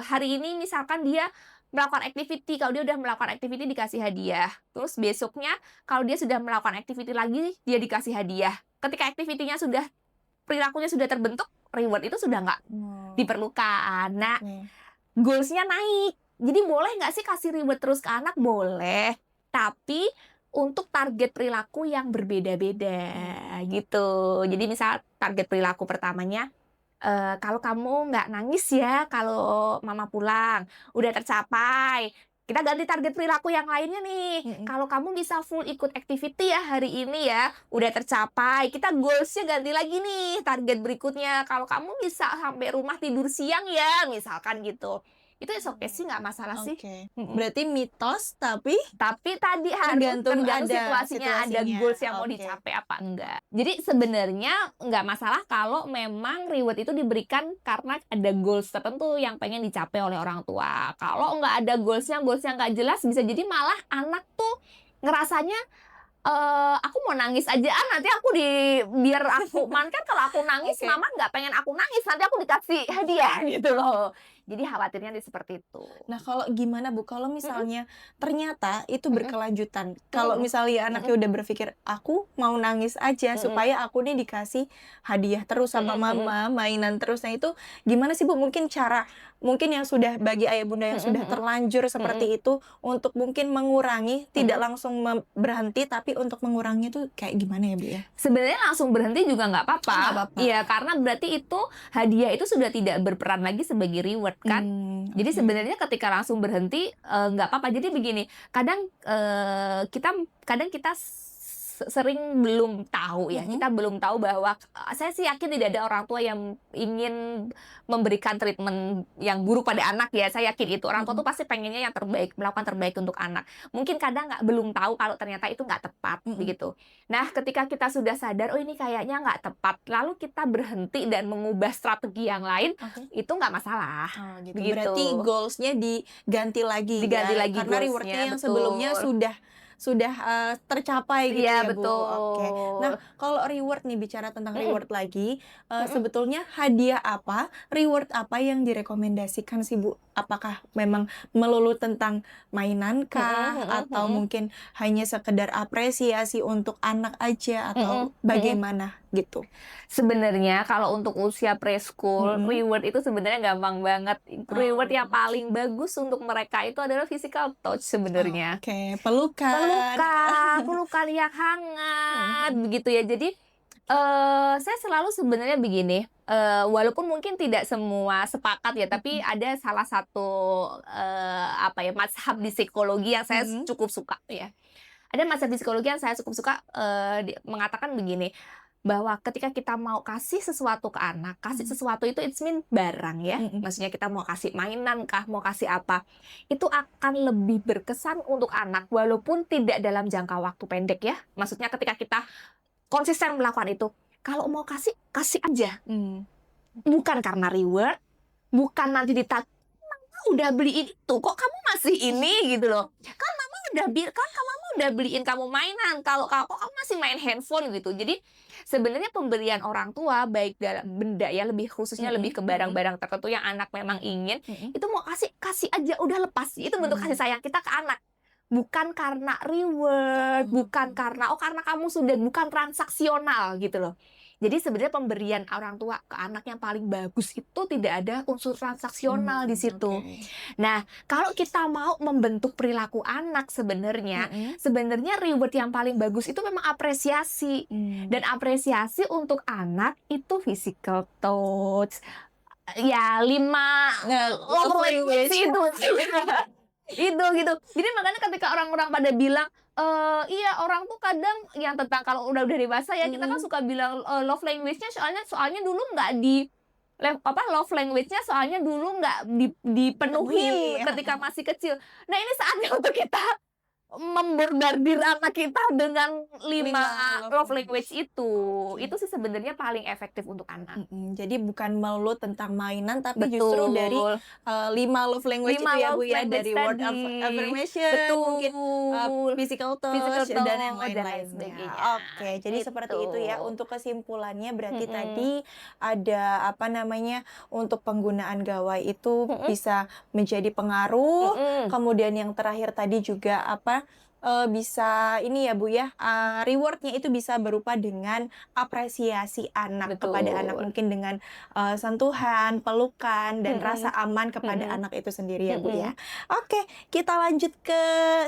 hari ini misalkan dia melakukan activity, kalau dia udah melakukan activity dikasih hadiah. Terus besoknya kalau dia sudah melakukan activity lagi, dia dikasih hadiah. Ketika activity-nya sudah, perilakunya sudah terbentuk, reward itu sudah nggak diperlukan. Nah, goals-nya naik. Jadi boleh nggak sih kasih reward terus ke anak? Boleh. Tapi untuk target perilaku yang berbeda-beda gitu. Jadi misal target perilaku pertamanya, kalau kamu nggak nangis ya kalau mama pulang, udah tercapai. Kita ganti target perilaku yang lainnya nih. Kalau kamu bisa full ikut activity ya hari ini ya, udah tercapai. Kita goals-nya ganti lagi nih, target berikutnya. Kalau kamu bisa sampai rumah tidur siang ya, misalkan gitu. Itu oke sih, nggak masalah sih. Berarti mitos, tapi tadi harus tergantung situasinya, ada goals yang mau Oke. dicapai apa enggak. Jadi sebenarnya nggak masalah kalau memang reward itu diberikan karena ada goals tertentu yang pengen dicapai oleh orang tua. Kalau nggak ada goalsnya nggak jelas, bisa jadi malah anak tuh ngerasanya, aku mau nangis aja, nanti aku biar aku kan kalau aku nangis, mama nggak pengen aku nangis, nanti aku dikasih hadiah gitu loh. Jadi khawatirnya seperti itu. Nah, kalau gimana Bu, kalau misalnya ternyata itu berkelanjutan, kalau misalnya anaknya udah berpikir, aku mau nangis aja supaya aku nih dikasih hadiah terus sama mama, mainan terus, nah itu gimana sih Bu? Mungkin yang sudah bagi ayah bunda yang sudah terlanjur seperti itu, untuk mungkin mengurangi, tidak langsung berhenti, tapi untuk mengurangi itu kayak gimana ya Bu ya? Sebenarnya langsung berhenti juga nggak Nggak apa-apa. apa-apa. Iya, karena berarti itu hadiah itu sudah tidak berperan lagi sebagai reward kan. Jadi sebenarnya ketika langsung berhenti nggak apa-apa. Jadi begini, kadang kita sering belum tahu ya. Kita belum tahu bahwa saya sih yakin tidak ada orang tua yang ingin memberikan treatment yang buruk pada anak ya. Saya yakin itu orang tua tuh pasti pengennya yang terbaik, melakukan terbaik untuk anak. Mungkin kadang belum tahu kalau ternyata itu nggak tepat begitu. Nah, ketika kita sudah sadar, oh ini kayaknya nggak tepat, lalu kita berhenti dan mengubah strategi yang lain, itu nggak masalah. Gitu. Begitu. Berarti goals-nya diganti lagi ya? Karena goals-nya, reward-nya yang betul. sebelumnya sudah tercapai gitu Iya, ya Bu. betul. Oke. Nah, kalau reward nih, bicara tentang reward lagi, sebetulnya hadiah apa, reward apa yang direkomendasikan sih Bu Apakah memang melulu tentang mainan kah? Atau mhm. mungkin hanya sekedar apresiasi untuk anak aja? Mhm Atau mhm. bagaimana gitu? Sebenarnya kalau untuk usia preschool, Mhm. reward itu sebenarnya gampang banget. Reward yang Oh, paling bagus untuk mereka itu adalah physical touch sebenarnya. oke, pelukan. Pelukan, pelukan yang hangat, Mhm. begitu ya. Jadi, saya selalu sebenarnya begini, walaupun mungkin tidak semua sepakat ya, tapi Mhm. ada salah satu, apa ya, mazhab di psikologi yang saya Mhm. cukup suka ya. Ada mazhab di psikologi yang saya cukup suka, mengatakan begini, bahwa ketika kita mau kasih sesuatu ke anak, kasih Mhm. sesuatu itu it's mean barang ya, Mhm. maksudnya kita mau kasih mainan kah, mau kasih apa, itu akan lebih berkesan untuk anak walaupun tidak dalam jangka waktu pendek ya. Maksudnya ketika kita konsisten melakukan itu, kalau mau kasih, kasih aja. Mmm. Bukan karena reward, bukan nanti udah beliin itu, kok kamu masih ini gitu loh. Kan mama udah beliin kamu mainan, kalau kok kamu masih main handphone gitu. Jadi sebenarnya pemberian orang tua baik dalam benda ya, lebih khususnya lebih Mhm. ke Mhm. barang-barang tertentu yang anak memang ingin, Mhm. itu mau kasih, kasih aja udah lepas. Itu bentuk kasih Mmm. sayang kita ke anak. Bukan karena reward, bukan karena, "Oh karena kamu sudah," bukan transaksional gitu loh. Jadi sebenarnya pemberian orang tua ke anak yang paling bagus itu tidak ada unsur transaksional di Oke. situ. Nah, kalau kita mau membentuk perilaku anak sebenarnya, Mhm. sebenarnya reward yang paling bagus itu memang apresiasi. Mmm. Dan apresiasi untuk anak itu physical touch, ya 5 Nah, love love language language. itu. Itu, gitu. Jadi makanya ketika orang-orang pada bilang, iya orang tuh kadang yang tentang kalau udah dewasa ya, kita kan Mhm. suka bilang, love language-nya soalnya dulu nggak love language-nya soalnya dulu nggak Penuhi, dipenuhin ketika heeh. masih kecil. Nah, ini saatnya untuk kita membombardir anak kita dengan 5 5 love love language language. itu. Oke. Itu sih sebenarnya paling efektif untuk anak. Mhm, jadi bukan melulu tentang mainan, tapi justru dari, Betul. 5 love language 5 itu ya, Bu, love ya, language dari word of tadi. affirmation, mungkin, Betul. physical Physical touch, dan yang touch dan lain lain-lainnya. sebagainya. Oke, jadi Gitu. seperti itu ya, untuk kesimpulannya berarti Mhm. tadi ada, apa namanya, untuk penggunaan gawai itu Mhm bisa menjadi pengaruh, mhm. kemudian yang terakhir tadi juga, apa, bisa ini ya, Bu, ya, reward-nya itu bisa berupa dengan apresiasi anak kepada anak, Betul. mungkin dengan sentuhan, pelukan, dan rasa Mhm. aman kepada Mhm. anak itu sendiri ya, Bu, ya. Mhm. Oke, kita lanjut ke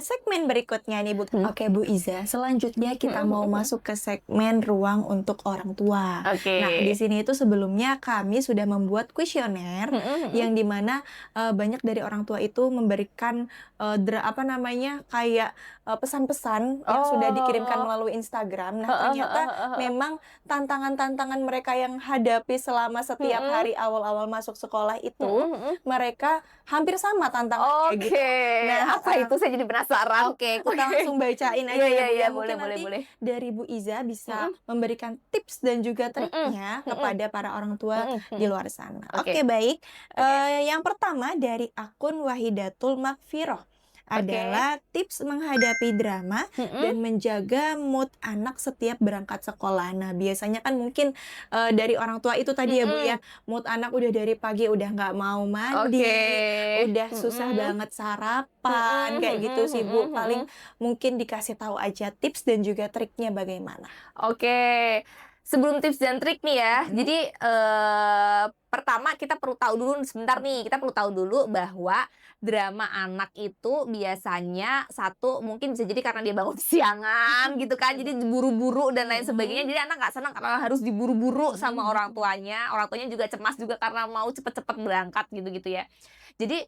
segmen berikutnya nih, Bu. Mhm. Oke, Bu Iza, selanjutnya kita Mhm mau mhm mhm. masuk ke segmen ruang untuk orang tua. Oke. Nah, di sini itu sebelumnya kami sudah membuat kuesioner Mhm mhm. yang dimana banyak dari orang tua itu memberikan, apa namanya, kayak, pesan-pesan yang sudah dikirimkan Oh. melalui Instagram. Nah, Heeh heeh ternyata heeh heeh. memang tantangan-tantangan mereka yang hadapi selama setiap Mhm. hari awal-awal masuk sekolah itu, Mhm mhm. mereka hampir sama tantangannya gitu. Oke. Nah, Apa itu? Saya jadi penasaran. oke, kita Oke. langsung bacain Iya aja ya, iya Bu, iya. ya. Boleh Mungkin boleh nanti boleh. dari Bu Iza bisa Mhm. memberikan tips dan juga Mhm. triknya Mhm. kepada para orang tua Mhm di mhm. luar sana. Oke. Oke, baik. Oke. Yang pertama dari akun Wahidatul Magfiroh Oke. adalah tips menghadapi drama Mhm. dan menjaga mood anak setiap berangkat sekolah. Nah, biasanya kan mungkin, dari orang tua itu tadi ya, Bu, ya, Mhm. mood anak udah dari pagi udah nggak mau Oke. mandi, udah susah Mhm. banget sarapan, Mhm kayak gitu mhm sih, Bu. mhm Paling mhm. mungkin dikasih tahu aja tips dan juga triknya bagaimana. Oke. Sebelum tips dan trik nih ya, Mhm. jadi, pertama kita perlu tahu dulu sebentar nih, kita perlu tahu dulu bahwa drama anak itu biasanya satu mungkin bisa jadi karena dia bangun siangan gitu kan, jadi buru-buru dan lain sebagainya, Mhm. jadi anak nggak senang karena harus diburu-buru sama Mhm. orang tuanya juga cemas juga karena mau cepet-cepet berangkat gitu-gitu ya. Jadi,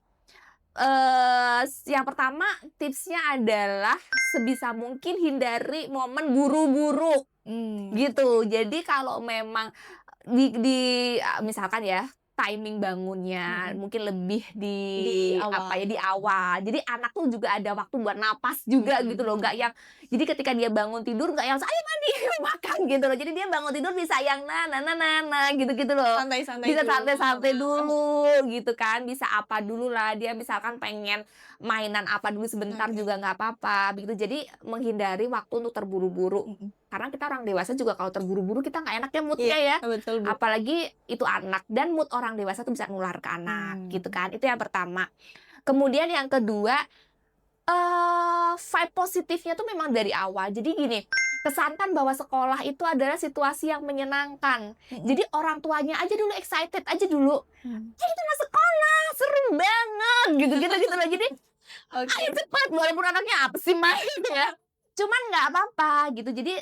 yang pertama tipsnya adalah sebisa mungkin hindari momen buru-buru. Mmm. Gitu. Jadi kalau memang misalkan ya, timing bangunnya Mhm. mungkin lebih Di apa awal. ya, di awal. Jadi anak tuh juga ada waktu buat napas juga gitu Mhm. loh, nggak yang jadi ketika dia bangun tidur nggak yang, "Ayo mandi, ayo makan," gitu loh. Jadi dia bangun tidur bisa yang gitu-gitu loh. Santai-santai Bisa dulu, santai-santai heeh. dulu gitu kan, bisa apa dulu lah, dia misalkan pengen mainan apa dulu sebentar Oke. juga nggak apa-apa, begitu. Jadi menghindari waktu untuk terburu-buru. Mhm. Karena kita orang dewasa juga kalau terburu-buru kita nggak enak ya moodnya ya. Betul, Bu. Apalagi itu anak, dan mood orang dewasa tuh bisa nular ke anak gitu kan. Itu yang pertama. Kemudian yang kedua, vibe positifnya tuh memang dari awal. Jadi gini, kesankan bahwa sekolah itu adalah situasi yang menyenangkan. Jadi orang tuanya aja dulu excited aja dulu. Jadi itu sekolah seru banget gitu lah. Jadi ayo cepat, walaupun anaknya apa sih main ya. Cuman nggak apa-apa gitu. Jadi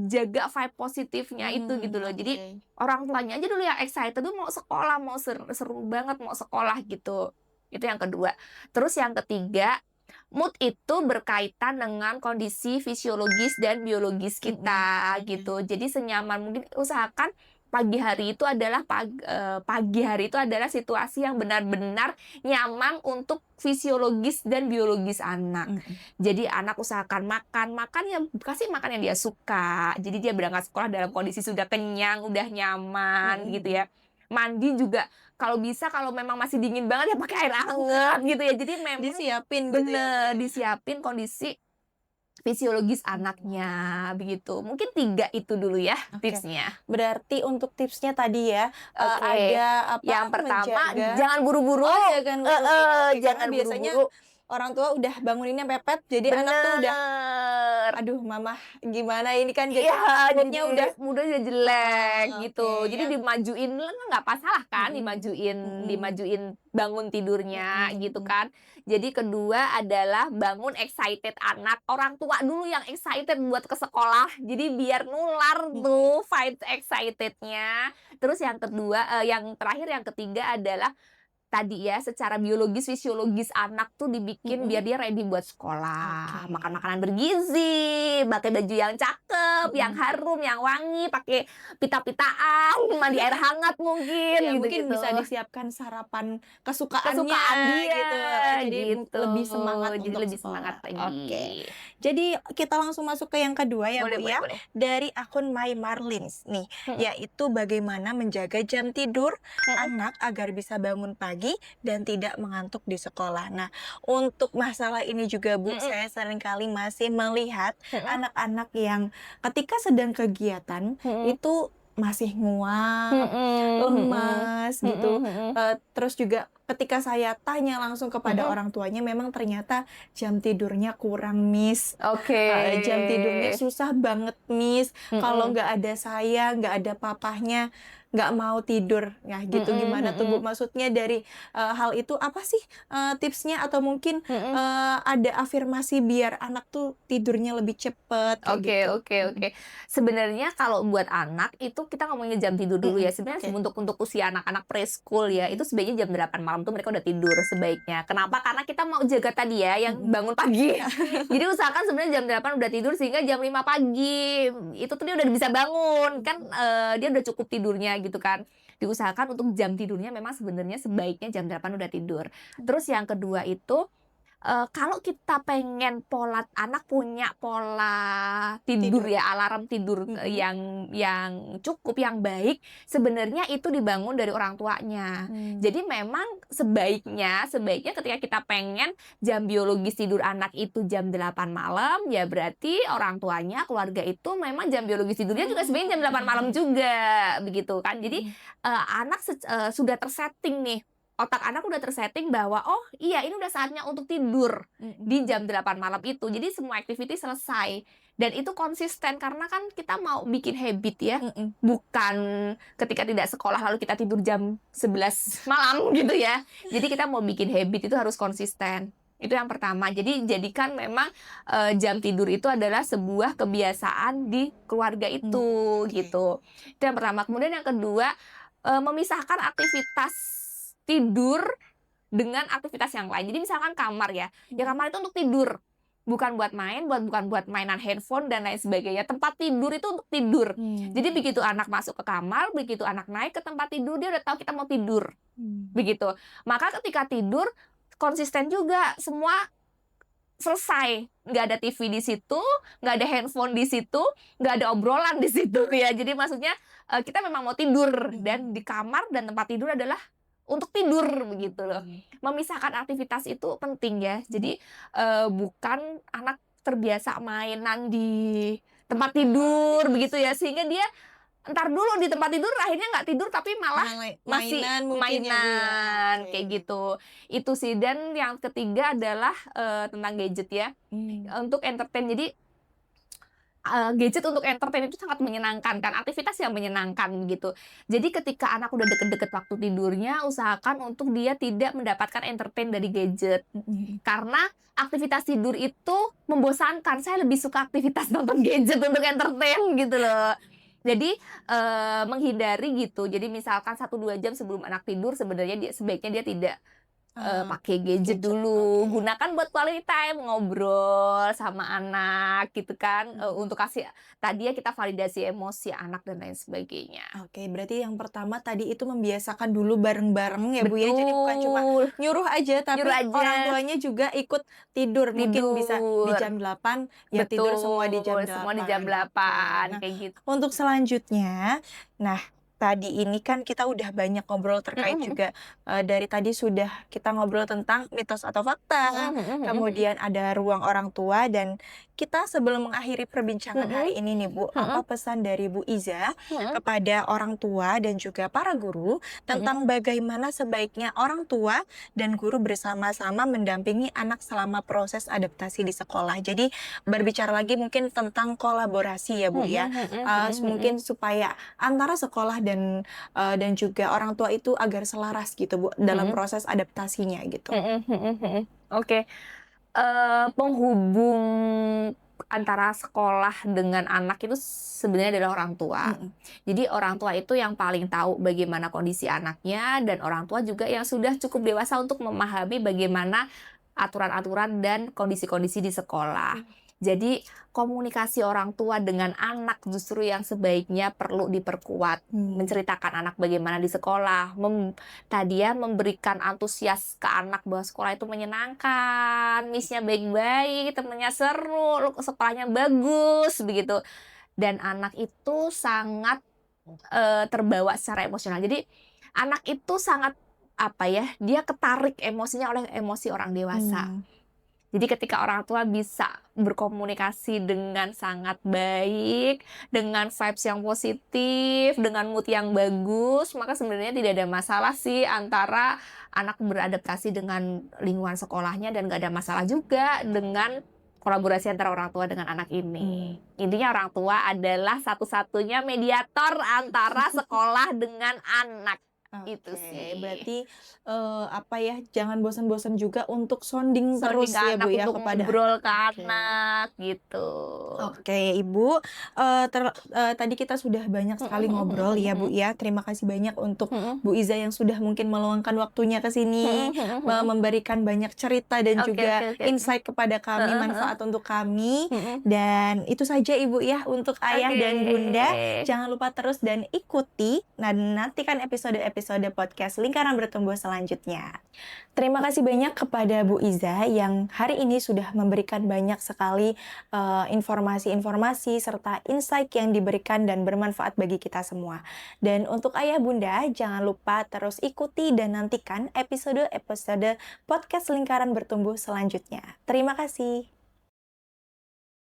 jaga vibe positifnya itu gitu loh. Jadi orang tuanya aja dulu yang excited tuh mau sekolah, mau seru banget mau sekolah gitu. Itu yang kedua. Terus yang ketiga, mood itu berkaitan dengan kondisi fisiologis dan biologis kita gitu. Jadi senyaman mungkin usahakan pagi hari itu adalah situasi yang benar-benar nyaman untuk fisiologis dan biologis anak. Jadi anak usahakan makan yang kasih makan yang dia suka. Jadi dia berangkat sekolah dalam kondisi sudah kenyang, udah nyaman gitu ya. Mandi juga kalau bisa, kalau memang masih dingin banget ya pakai air hangat gitu ya. Jadi memang Disiapin gitu ya. Disiapin kondisi fisiologis anaknya begitu. Mungkin 3 itu dulu ya tipsnya. Berarti untuk tipsnya tadi ya, ada apa? Yang pertama, menjaga... jangan buru-buru. Jangan biasanya orang tua udah banguninnya pepet, jadi anak tuh udah, aduh mama gimana ini kan jadi moodnya udah jelek gitu. Jadi dimajuin nggak masalah kan, dimajuin bangun tidurnya gitu kan. Jadi kedua adalah bangun excited anak. Orang tua dulu yang excited buat ke sekolah. Jadi biar nular tuh vibe excitednya. Terus yang kedua, yang terakhir yang ketiga adalah tadi ya, secara biologis fisiologis anak tuh dibikin biar dia ready buat sekolah. Makan makanan bergizi, pakai baju yang cakep, yang harum, yang wangi, pakai pita-pitaan, mandi air hangat mungkin ya, gitu, mungkin bisa disiapkan sarapan kesukaan dia gitu. Jadi lebih semangat jadi untuk lebih sekolah. semangat lagi. Jadi kita langsung masuk ke yang kedua ya, Bu ya. Boleh. Dari akun My Marlins nih, yaitu bagaimana menjaga jam tidur anak agar bisa bangun pagi dan tidak mengantuk di sekolah. Nah, untuk masalah ini juga Bu, saya seringkali masih melihat anak-anak yang ketika sedang kegiatan itu masih nguap, lemas gitu. Terus juga ketika saya tanya langsung kepada orang tuanya, memang ternyata jam tidurnya kurang, Miss. Jam tidurnya susah banget, Miss. Kalau nggak ada saya, nggak ada papahnya, nggak mau tidur. Nah gitu, gimana tuh Bu? Maksudnya dari hal itu apa sih tipsnya? Atau mungkin ada afirmasi biar anak tuh tidurnya lebih cepet? Oke. Sebenarnya kalau buat anak itu kita ngomongin jam tidur dulu ya. Sebenarnya untuk usia anak-anak preschool ya, itu sebaiknya jam 8 malam tuh mereka udah tidur sebaiknya. Kenapa? Karena kita mau jaga tadi ya yang bangun pagi. Jadi usahakan sebenarnya jam 8 udah tidur, sehingga jam 5 pagi itu tuh dia udah bisa bangun. Kan dia udah cukup tidurnya gitu kan. Diusahakan untuk jam tidurnya memang sebenarnya sebaiknya jam 8 udah tidur. Terus yang kedua itu, kalau kita pengen anak punya pola tidur ya, alarm tidur yang cukup, yang baik, sebenarnya itu dibangun dari orang tuanya. Jadi memang sebaiknya ketika kita pengen jam biologis tidur anak itu jam 8 malam, ya berarti orang tuanya, keluarga itu memang jam biologis tidurnya juga sebenarnya jam 8 malam juga, begitu kan. Jadi anak sudah tersetting nih. Otak anak udah tersetting bahwa oh iya ini udah saatnya untuk tidur di jam 8 malam itu. Jadi semua aktiviti selesai. Dan itu konsisten karena kan kita mau bikin habit ya. Bukan ketika tidak sekolah lalu kita tidur jam 11 malam gitu ya. Jadi kita mau bikin habit itu harus konsisten. Itu yang pertama. Jadi jadikan memang jam tidur itu adalah sebuah kebiasaan di keluarga itu gitu. Itu yang pertama. Kemudian yang kedua, memisahkan aktivitas tidur dengan aktivitas yang lain. Jadi misalkan kamar ya kamar itu untuk tidur, bukan buat main, bukan buat mainan handphone dan lain sebagainya. Tempat tidur itu untuk tidur. Jadi begitu anak masuk ke kamar, begitu anak naik ke tempat tidur, dia udah tahu kita mau tidur. Begitu. Maka ketika tidur konsisten juga, semua selesai, nggak ada TV di situ, nggak ada handphone di situ, nggak ada obrolan di situ ya. Jadi maksudnya kita memang mau tidur, dan di kamar dan tempat tidur adalah untuk tidur begitu loh. Memisahkan aktivitas itu penting ya. Jadi bukan anak terbiasa mainan di tempat tidur begitu ya, sehingga dia entar dulu di tempat tidur akhirnya nggak tidur tapi malah masih mainan mungkin ya, Bu, ya? mainan Oke. kayak gitu. Itu sih. Dan yang ketiga adalah tentang gadget ya, untuk entertain. Jadi gadget untuk entertain itu sangat menyenangkan kan, aktivitas yang menyenangkan gitu. Jadi ketika anak udah deket-deket waktu tidurnya, usahakan untuk dia tidak mendapatkan entertain dari gadget. Karena aktivitas tidur itu membosankan. Saya lebih suka aktivitas nonton gadget untuk entertain gitu loh. Jadi menghindari gitu. Jadi misalkan 1-2 jam sebelum anak tidur sebenarnya sebaiknya dia tidak pakai gadget dulu. Oke. Gunakan buat quality time, ngobrol sama anak gitu kan, untuk kasih tadi ya kita validasi emosi anak dan lain sebagainya. Oke, berarti yang pertama tadi itu membiasakan dulu bareng-bareng ya, Bu, ya? Jadi bukan cuma Betul, nyuruh aja, tapi nyuruh aja. orang tuanya juga ikut tidur. Mungkin bisa di Tidur. jam 8, ya tidur semua di jam Betul, semua di 8. jam Oke. 8, Nah, kayak gitu. untuk selanjutnya, nah tadi ini kan kita udah banyak ngobrol terkait juga, dari tadi sudah kita ngobrol tentang mitos atau fakta, kemudian ada ruang orang tua, dan kita sebelum mengakhiri perbincangan hari ini nih, Bu, apa pesan dari Bu Iza kepada orang tua dan juga para guru tentang bagaimana sebaiknya orang tua dan guru bersama-sama mendampingi anak selama proses adaptasi di sekolah. Jadi berbicara lagi mungkin tentang kolaborasi ya, Bu, ya. Mungkin supaya antara sekolah dan juga orang tua itu agar selaras gitu, Bu, dalam proses adaptasinya gitu. Oke. Penghubung antara sekolah dengan anak itu sebenarnya adalah orang tua. Jadi orang tua itu yang paling tahu bagaimana kondisi anaknya, dan orang tua juga yang sudah cukup dewasa untuk memahami bagaimana aturan-aturan dan kondisi-kondisi di sekolah. Jadi komunikasi orang tua dengan anak justru yang sebaiknya perlu diperkuat. Menceritakan anak bagaimana di sekolah, tadi ya memberikan antusias ke anak bahwa sekolah itu menyenangkan, miss-nya baik-baik, temennya seru, sekolahnya bagus, begitu. Dan anak itu sangat terbawa secara emosional. Jadi anak itu sangat dia ketarik emosinya oleh emosi orang dewasa. Jadi ketika orang tua bisa berkomunikasi dengan sangat baik, dengan vibes yang positif, dengan mood yang bagus, maka sebenarnya tidak ada masalah sih antara anak beradaptasi dengan lingkungan sekolahnya, dan gak ada masalah juga dengan kolaborasi antara orang tua dengan anak ini. Intinya orang tua adalah satu-satunya mediator antara sekolah dengan anak. Itu sih. Berarti jangan bosan-bosan juga untuk sounding terus ya, Bu, ya, untuk kepada ngobrol ke anak gitu. Oke, Ibu, tadi kita sudah banyak sekali ngobrol ya, Bu, ya. Terima kasih banyak untuk Bu Iza yang sudah mungkin meluangkan waktunya ke sini, memberikan banyak cerita dan juga insight kepada kami, manfaat untuk kami. Dan itu saja, Ibu, ya, untuk Ayah dan Bunda. Jangan lupa terus dan ikuti dan nantikan episode-episode podcast Lingkaran Bertumbuh selanjutnya. Terima kasih banyak kepada Bu Iza yang hari ini sudah memberikan banyak sekali informasi-informasi serta insight yang diberikan dan bermanfaat bagi kita semua. Dan untuk Ayah Bunda, jangan lupa terus ikuti dan nantikan episode-episode podcast Lingkaran Bertumbuh selanjutnya. Terima kasih.